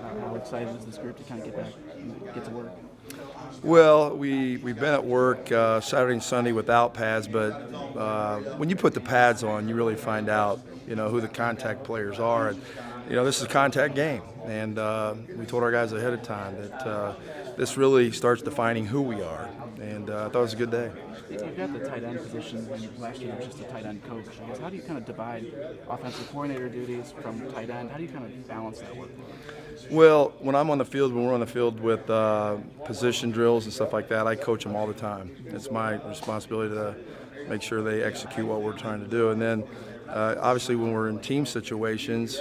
How excited is this group to kind of get back and get to work? Well, we've been at work Saturday and Sunday without pads, but when you put the pads on, you really find out, who the contact players are. And, this is a contact game, and we told our guys ahead of time that this really starts defining who we are, and I thought it was a good day. You've got the tight end position, and last year there was just a tight end coach. I guess how do you kind of divide offensive coordinator duties from tight end? How do you kind of balance that work? Well, when I'm on the field, when we're on the field with position drills and stuff like that, I coach them all the time. It's my responsibility to make sure they execute what we're trying to do. And then, obviously, when we're in team situations,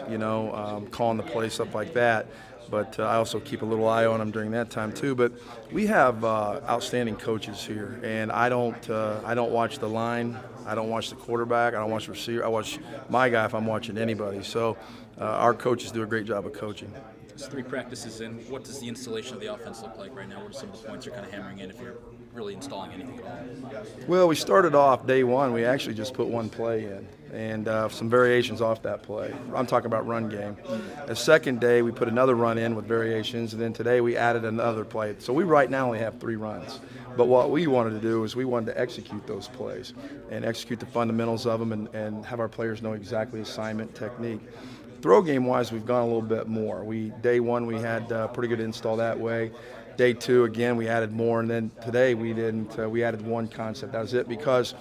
calling the play, stuff like that. But I also keep a little eye on them during that time too. But we have outstanding coaches here, and I don't watch the line, I don't watch the quarterback, I don't watch the receiver. I watch my guy if I'm watching anybody. So our coaches do a great job of coaching. It's 3 practices in. What does the installation of the offense look like right now? What are some of the points you're kind of hammering in if you're really installing anything at all? Well, we started off day one. We actually just put one play in and some variations off that play. I'm talking about run game. The second day, we put another run in with variations, and then today we added another play. So we right now only have 3 runs. But what we wanted to do is we wanted to execute those plays and execute the fundamentals of them and have our players know exactly assignment, technique. Throw game wise, we've gone a little bit more. Day one we had pretty good install that way. Day 2 again we added more, and then today we didn't. We added one concept. That was it because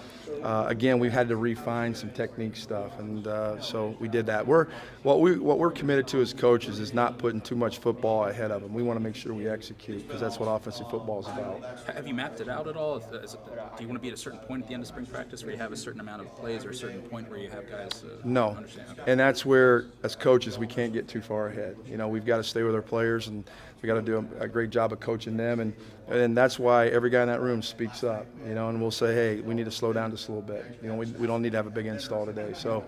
again we had to refine some technique stuff, and so we did that. What we're committed to as coaches is not putting too much football ahead of them. We want to make sure we execute because that's what offensive football is about. Have you mapped it out at all? Do you want to be at a certain point at the end of spring practice where you have a certain amount of plays or a certain point where you have guys No, understand? Okay. and that's where as coaches we can't get too far ahead. We've got to stay with our players, and we got to do a great job of coaching them, and that's why every guy in that room speaks up, and we'll say, hey, we need to slow down just a little bit. We don't need to have a big install today. So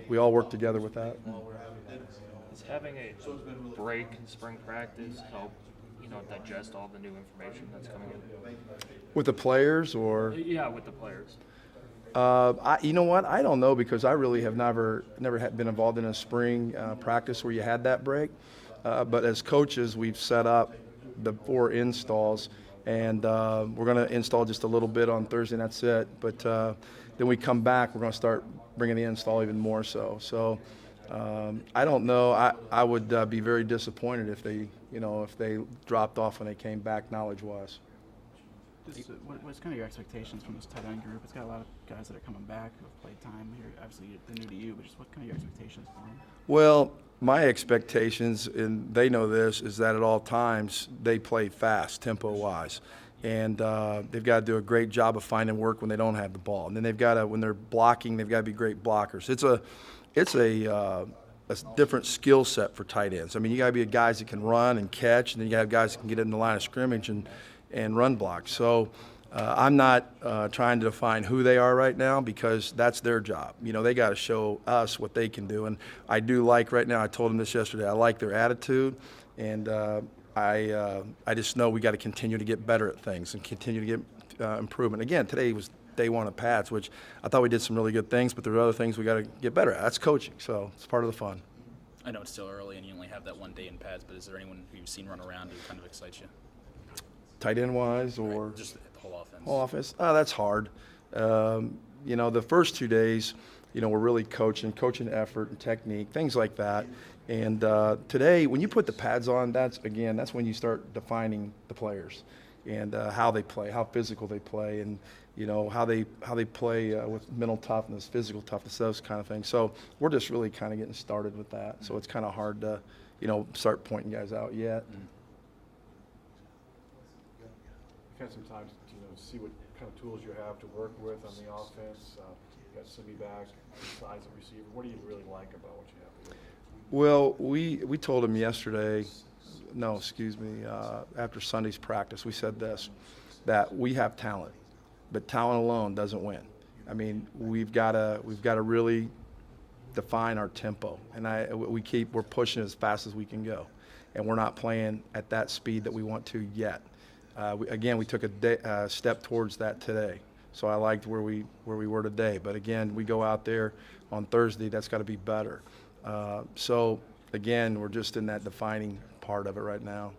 we all work together with that. Does having a break in spring practice help, digest all the new information that's coming in? With the players, or? Yeah, with the players. You know what? I don't know because I really have never been involved in a spring practice where you had that break. But as coaches, we've set up the 4 installs, and we're going to install just a little bit on Thursday, and that's it. But then we come back, we're going to start bringing the install even more so. So I don't know. I would be very disappointed if they dropped off when they came back knowledge-wise. What's kind of your expectations from this tight end group? It's got a lot of guys that are coming back who have played time here. Obviously, they're new to you, but just what kind of your expectations for them? Well, my expectations, and they know this, is that at all times they play fast, tempo-wise. And they've got to do a great job of finding work when they don't have the ball. And then they've got to, when they're blocking, they've got to be great blockers. It's a different skill set for tight ends. I mean, you got to be guys that can run and catch, and then you got to have guys that can get in the line of scrimmage and run block. So I'm not trying to define who they are right now because that's their job. They got to show us what they can do. And I do like right now, I told them this yesterday, I like their attitude, and I just know we got to continue to get better at things and continue to get improvement. Again, today was day 1 of pads, which I thought we did some really good things, but there are other things we got to get better at. That's coaching, so it's part of the fun. I know it's still early and you only have that 1 day in pads, but is there anyone who you've seen run around who kind of excites you? Tight end wise, or Right, just the whole offense? Whole offense. Oh, that's hard. The first 2 days, we're really coaching effort and technique, things like that. And today, when you put the pads on, that's when you start defining the players and how they play, how physical they play, and how they play with mental toughness, physical toughness, those kind of things. So we're just really kind of getting started with that. So it's kind of hard to, start pointing guys out yet. Mm-hmm. You've had some time to see what kind of tools you have to work with on the offense. You got Simi back, size of receiver. What do you really like about what you have to do? Well, we told him yesterday, after Sunday's practice, we said this, that we have talent, but talent alone doesn't win. I mean, we've got to really define our tempo, and we're pushing as fast as we can go, and we're not playing at that speed that we want to yet. We took a step towards that today, so I liked where we were today. But again, we go out there on Thursday. That's got to be better. So again, we're just in that defining part of it right now.